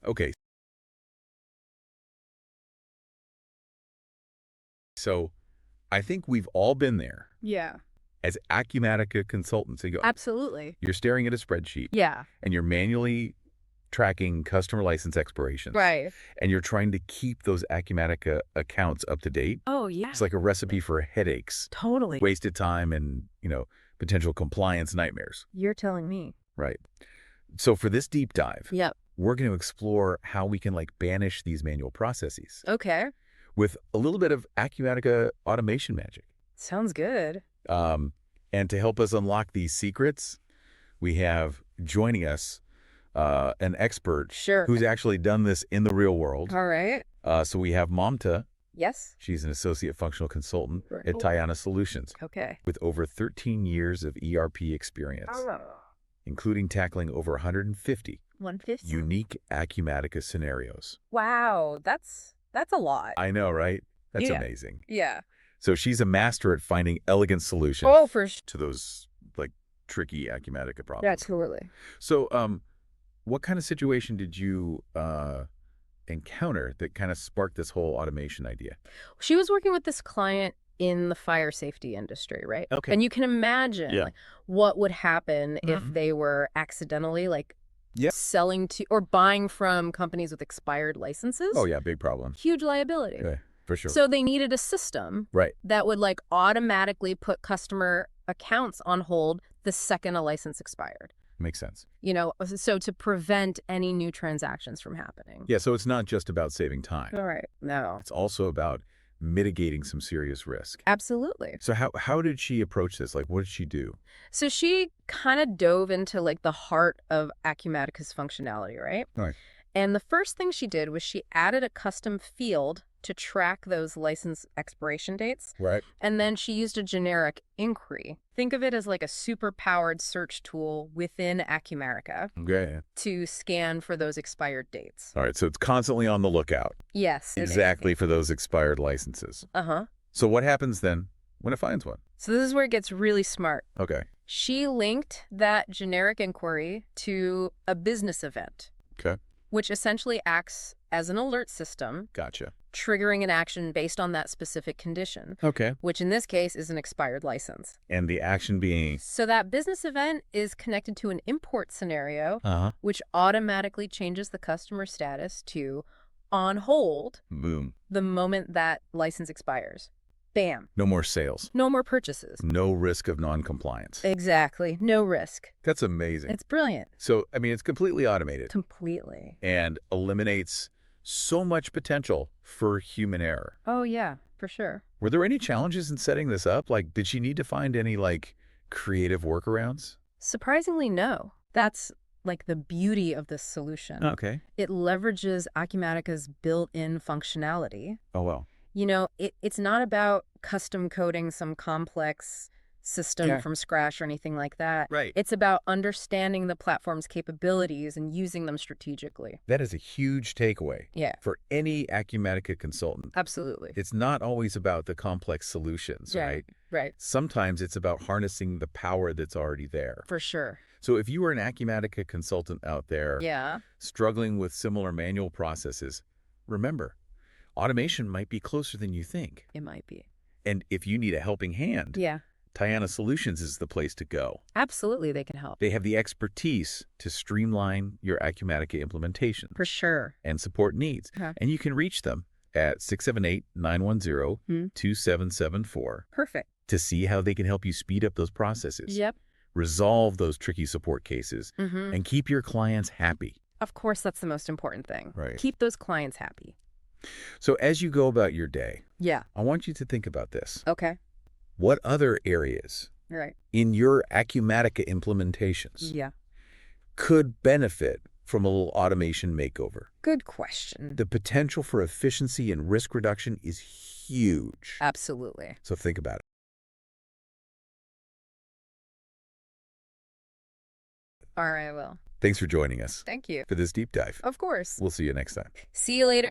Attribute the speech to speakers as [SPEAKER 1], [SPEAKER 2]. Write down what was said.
[SPEAKER 1] Okay. So I think we've all been there
[SPEAKER 2] Yeah,
[SPEAKER 1] as Acumatica consultants.
[SPEAKER 2] absolutely.
[SPEAKER 1] You're staring at a spreadsheet
[SPEAKER 2] Yeah,
[SPEAKER 1] and you're manually tracking customer license expirations
[SPEAKER 2] right.
[SPEAKER 1] and you're trying to keep those Acumatica accounts up to date.
[SPEAKER 2] Oh, yeah,
[SPEAKER 1] It's like a recipe for headaches,
[SPEAKER 2] totally.
[SPEAKER 1] wasted time, and, potential compliance nightmares.
[SPEAKER 2] You're telling me.
[SPEAKER 1] Right. So for this deep dive,
[SPEAKER 2] Yep.
[SPEAKER 1] we're going to explore how we can banish these manual processes
[SPEAKER 2] Okay.
[SPEAKER 1] with a little bit of Acumatica automation magic.
[SPEAKER 2] Sounds good.
[SPEAKER 1] Um, and to help us unlock these secrets, we have joining us an expert
[SPEAKER 2] Sure.
[SPEAKER 1] who's actually done this in the real world.
[SPEAKER 2] All right.
[SPEAKER 1] So we have Mamta.
[SPEAKER 2] Yes.
[SPEAKER 1] She's an associate functional consultant
[SPEAKER 2] Right.
[SPEAKER 1] at Tayana Solutions
[SPEAKER 2] Okay.
[SPEAKER 1] with over 13 years of ERP experience, including tackling over 150
[SPEAKER 2] 150.
[SPEAKER 1] unique Acumatica scenarios.
[SPEAKER 2] Wow, that's a lot.
[SPEAKER 1] I know, right? That's
[SPEAKER 2] Yeah.
[SPEAKER 1] amazing.
[SPEAKER 2] Yeah.
[SPEAKER 1] So she's a master at finding elegant solutions
[SPEAKER 2] Oh, for sure.
[SPEAKER 1] to those tricky Acumatica problems.
[SPEAKER 2] Absolutely.
[SPEAKER 1] So what kind of situation did you encounter that kind of sparked this whole automation idea?
[SPEAKER 2] She was working with this client in the fire safety industry, right?
[SPEAKER 1] Okay.
[SPEAKER 2] And you can imagine
[SPEAKER 1] Yeah.
[SPEAKER 2] what would happen if
[SPEAKER 1] Mhm.
[SPEAKER 2] they were accidentally
[SPEAKER 1] Yep.
[SPEAKER 2] selling to or buying from companies with expired licenses.
[SPEAKER 1] Oh, yeah, big problem.
[SPEAKER 2] Huge liability.
[SPEAKER 1] Yeah, for sure.
[SPEAKER 2] So they needed a system
[SPEAKER 1] Right.
[SPEAKER 2] that would automatically put customer accounts on hold the second a license expired.
[SPEAKER 1] Makes sense.
[SPEAKER 2] So to prevent any new transactions from happening.
[SPEAKER 1] Yeah, so it's not just about saving time.
[SPEAKER 2] All right. No.
[SPEAKER 1] It's also about mitigating some serious risk.
[SPEAKER 2] Absolutely.
[SPEAKER 1] So how did she approach this? What did she do?
[SPEAKER 2] So she kind of dove into the heart of Acumatica's functionality, right?
[SPEAKER 1] Right.
[SPEAKER 2] And the first thing she did was she added a custom field to track those license expiration dates.
[SPEAKER 1] Right.
[SPEAKER 2] And then she used a generic inquiry. Think of it as a super-powered search tool within Acumatica
[SPEAKER 1] Okay.
[SPEAKER 2] to scan for those expired dates.
[SPEAKER 1] All right, so it's constantly on the lookout.
[SPEAKER 2] Yes.
[SPEAKER 1] Exactly for those expired licenses.
[SPEAKER 2] Uh-huh.
[SPEAKER 1] So what happens then when it finds one?
[SPEAKER 2] So this is where it gets really smart.
[SPEAKER 1] Okay.
[SPEAKER 2] She linked that generic inquiry to a business event,
[SPEAKER 1] Okay.
[SPEAKER 2] which essentially acts as an alert system,
[SPEAKER 1] Gotcha.
[SPEAKER 2] triggering an action based on that specific condition,
[SPEAKER 1] Okay.
[SPEAKER 2] which in this case is an expired license.
[SPEAKER 1] And the action being?
[SPEAKER 2] So that business event is connected to an import scenario,
[SPEAKER 1] Uh-huh.
[SPEAKER 2] which automatically changes the customer status to on hold
[SPEAKER 1] Boom.
[SPEAKER 2] the moment that license expires. Bam.
[SPEAKER 1] No more sales.
[SPEAKER 2] No more purchases.
[SPEAKER 1] No risk of non-compliance.
[SPEAKER 2] Exactly. No risk.
[SPEAKER 1] That's amazing.
[SPEAKER 2] It's brilliant.
[SPEAKER 1] So, it's completely automated
[SPEAKER 2] Completely.
[SPEAKER 1] and eliminates so much potential for human error.
[SPEAKER 2] Oh, yeah, for sure.
[SPEAKER 1] Were there any challenges in setting this up? Did she need to find any, creative workarounds?
[SPEAKER 2] Surprisingly, no. That's the beauty of this solution.
[SPEAKER 1] Okay.
[SPEAKER 2] It leverages Acumatica's built-in functionality.
[SPEAKER 1] Oh, well.
[SPEAKER 2] It's not about custom coding some complex system from scratch or anything like that.
[SPEAKER 1] Right.
[SPEAKER 2] It's about understanding the platform's capabilities and using them strategically.
[SPEAKER 1] That is a huge takeaway
[SPEAKER 2] Yeah,
[SPEAKER 1] for any Acumatica consultant.
[SPEAKER 2] absolutely.
[SPEAKER 1] It's not always about the complex solutions, right?
[SPEAKER 2] Right.
[SPEAKER 1] Sometimes it's about harnessing the power that's already there.
[SPEAKER 2] For sure.
[SPEAKER 1] So if you were an Acumatica consultant out there
[SPEAKER 2] Yeah.
[SPEAKER 1] struggling with similar manual processes, remember, automation might be closer than you think.
[SPEAKER 2] It might be.
[SPEAKER 1] And if you need a helping hand,
[SPEAKER 2] Yeah,
[SPEAKER 1] Tayana Solutions is the place to go.
[SPEAKER 2] absolutely they can help.
[SPEAKER 1] They have the expertise to streamline your Acumatica implementation
[SPEAKER 2] For sure.
[SPEAKER 1] and support needs.
[SPEAKER 2] Okay.
[SPEAKER 1] And you can reach them at 678-910-2774
[SPEAKER 2] Perfect.
[SPEAKER 1] to see how they can help you speed up those processes,
[SPEAKER 2] Yep.
[SPEAKER 1] resolve those tricky support cases,
[SPEAKER 2] Mm-hmm.
[SPEAKER 1] and keep your clients happy.
[SPEAKER 2] Of course, that's the most important thing.
[SPEAKER 1] Right.
[SPEAKER 2] Keep those clients happy.
[SPEAKER 1] So as you go about your day,
[SPEAKER 2] Yeah.
[SPEAKER 1] I want you to think about this.
[SPEAKER 2] Okay.
[SPEAKER 1] What other areas
[SPEAKER 2] Right.
[SPEAKER 1] in your Acumatica implementations
[SPEAKER 2] Yeah.
[SPEAKER 1] could benefit from a little automation makeover?
[SPEAKER 2] Good question.
[SPEAKER 1] The potential for efficiency and risk reduction is huge.
[SPEAKER 2] Absolutely.
[SPEAKER 1] So think about it.
[SPEAKER 2] All right, I will.
[SPEAKER 1] Thanks for joining us
[SPEAKER 2] Thank you.
[SPEAKER 1] for this deep dive.
[SPEAKER 2] Of course.
[SPEAKER 1] We'll see you next time.
[SPEAKER 2] See you later.